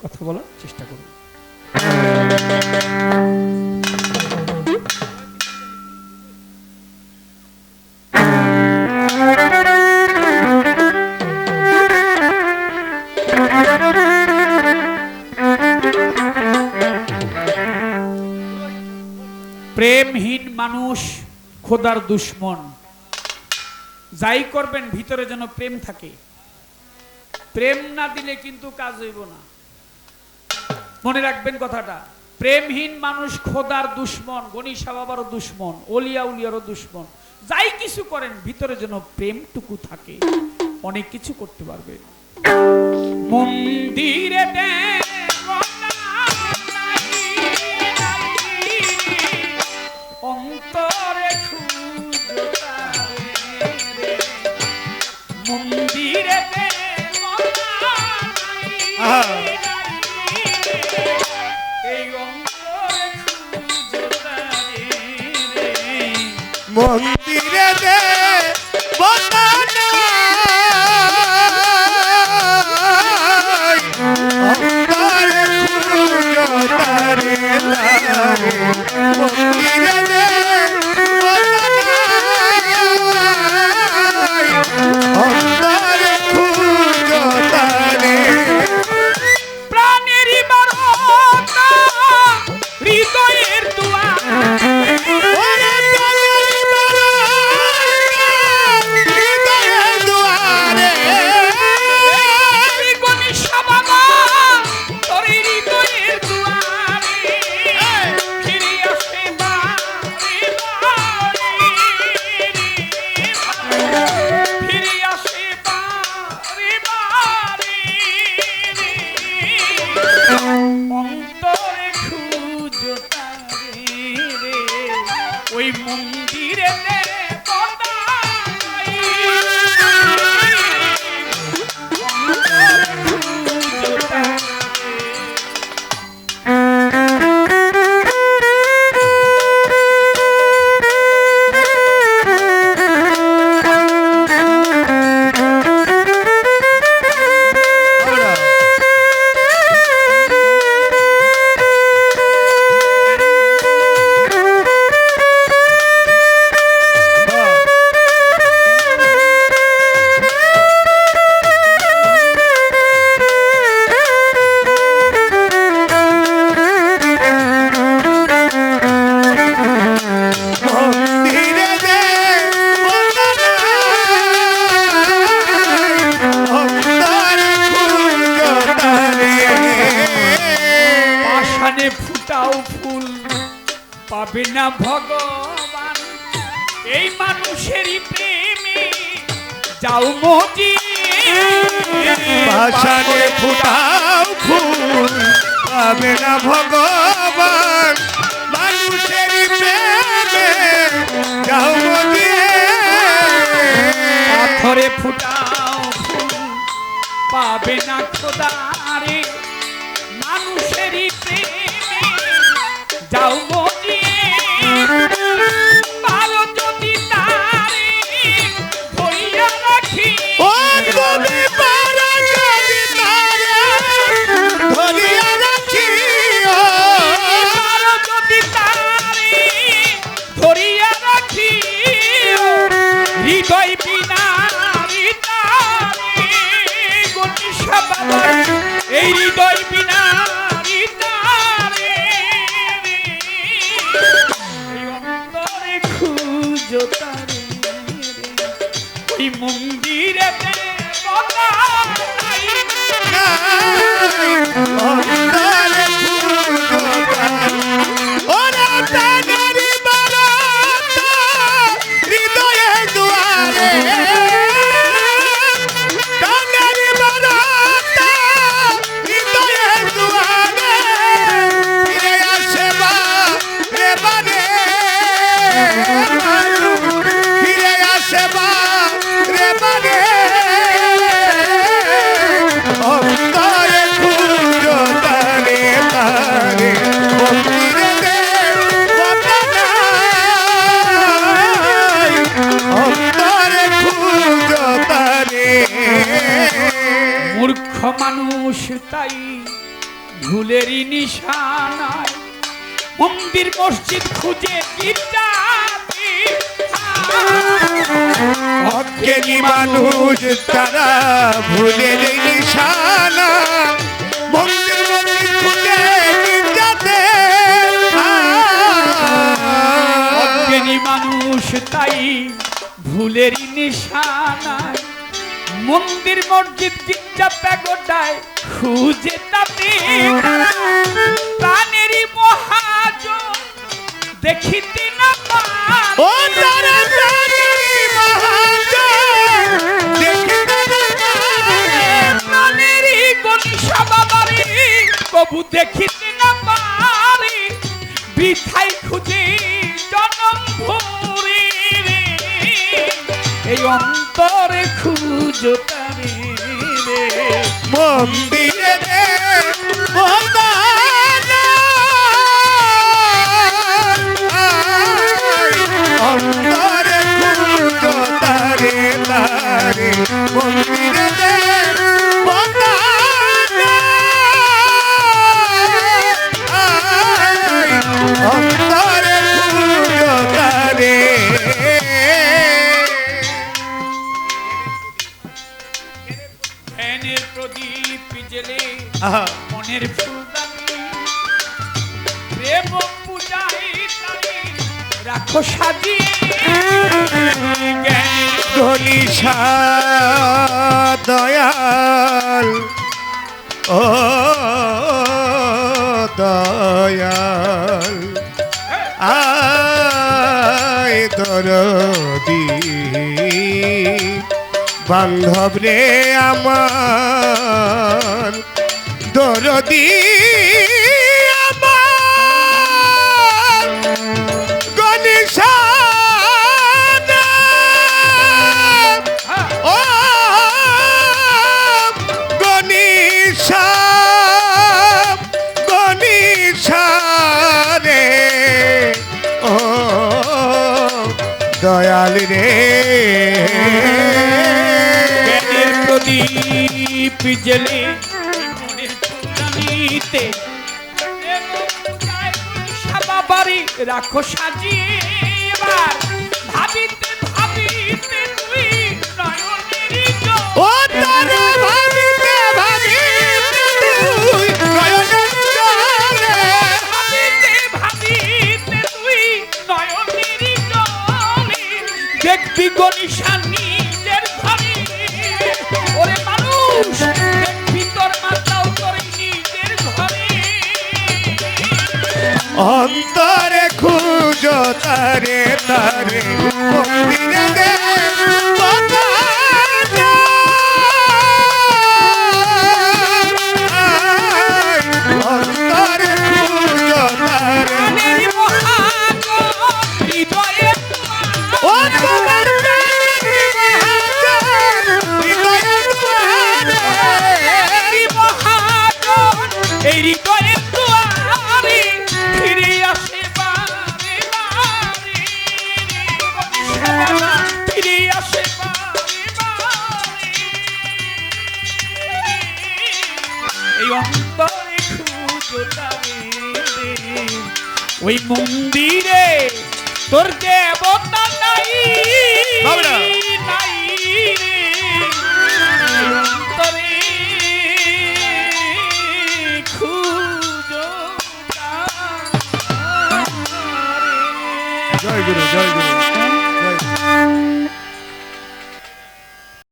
কথা বলার চেষ্টা করুন। প্রেমহীন মানুষ খোদার দুশ্মন। যাই করবেন ভিতরে যেন প্রেম থাকে। প্রেম না দিলে কিন্তু কাজ হইব না, মনে রাখবেন কথাটা। প্রেমহীন মানুষ খোদার দুশ্মন, গণি সাহেব বাবারও দুশ্মন, ওলিয়া উলিয়ারও দুশ্মন। যাই কিছু করেন ভিতরে যেন প্রেমটুকু থাকে, অনেক কিছু করতে পারবে। মন্দিরে অন্তরে মন্দিরে এই অন্তরে মন্দিরে দে বন্দনা অন্তরে খুঁজো তারে লারে মন্দিরে দে বন্দনা অন্তরে খুঁজো তারে প্রাণেরই বারতা হৃদয়ের দুয়ার ওই মন্দিরে ফুটাও ফুল পাবে না ভগবান। এই মানুষেরই প্রেমে যাও মজি পাশানে ফুটাও ফুল পাবে না ভগবান। মানুষেরই প্রেমে যাও মজি পাথরে ফুটাও ফুল পাবে না খোদারে। মানুষেরই প্রেমে যাও মজিয়ে ভালো যদি তারে ধরিয়া রাখি ও তুমি পারা যদি তারে ধরিয়া রাখি ভালো যদি তারে ধরিয়া রাখি হৃদয় বিনা এই হৃদয় বিনা অন্তরে খুঁজো তারে ওই মন্দিরে অন্তরে খুঁজো তারে ওরে তাগরি বারাতা হৃদয়ে দুয়ারে তাগরি বারাতা হৃদয়ে দুয়ারে ফিরে আসে বা রে বারে ফিরে আসে বা রে বারে অন্তরে খুঁজো তারে তারে মন্দিরে দে বন্দনা অন্তরে খুঁজো তারে মূর্খ মানুষ তাই ভুলেরই নিশানায় মন্দির মসজিদ খুঁজে গির্জাতে অজ্ঞানী মানুষ তারা ভুলের নিশানা মন্দির মন্দির খুঁজে গির্জাতে অজ্ঞানী মানুষ তাই ভুলেরই নিশানায় মন্দির মসজিদ গির্জা প্যাগোডায় খুঁজে তাতে প্রাণেরই মহাজন দেখিতে না পায় ও তারা প্রাণেরই মহাজন দেখিতে না পায়। প্রাণেরই গণিসা বাবারে কবু দেখিতে না পারি বৃথাই খুঁজে জনম ভরে রে এই অন্তরে খুঁজো তারে রে মন্দিরে রে বন্দানা অন্তরে খুঁজো তারে তারে মন্দিরে রে বন্দানা অন্তরে খুঁজো তারে ধ্যানের প্রদীপ জেলে আহা মনের ফুলদানি প্রেম পূজাই তাই রাখো সাজিয়ে জ্ঞানের গনিশা দয়াল ও দয়াল আয় দরদি বান্ধব রে আমার দরদি আমার গনিশা ও গনিশা গনিশা রে ও দয়াল রে জ্ঞানের প্রদীপ জেলে মনের ফুলদানিতে প্রেম পূজায় বাবারি রাখো সাজিয়ে এবার ভাবিতে ভাবিতে তুই নয়নেরই জল ও তারে ভাবিতে ভাবিতে তুই নয়নের জলে ভাবিতে ভাবিতে তুই নয়নেরই জলে দেখবি গনিশা নিজের ঘরে ওরে মানুষ দেখবি তোর মাতাও তোর নিজের ঘরে অন্তরে খুঁজো তারে তারে মন্দিরে দে বন্দানা। অন্তরে খুঁজো তারে প্রাণের মহাজন হৃদয়ে ও তোমার প্রেমের মহাজন হৃদয়ে দুয়ারে। প্রাণের মহাজন এই হৃদয়ে দুয়ারে ফিরে আসে বারে বারে ফিরে আসে বারে বারে এই অন্তরে খুঁজো তারে রে। ওই মন্দিরে তোর দেবতা নাই বাবরা। নাই রে। এই অন্তরে খুঁজো তারে। জয় গুরু জয় গুরু জয় গুরু।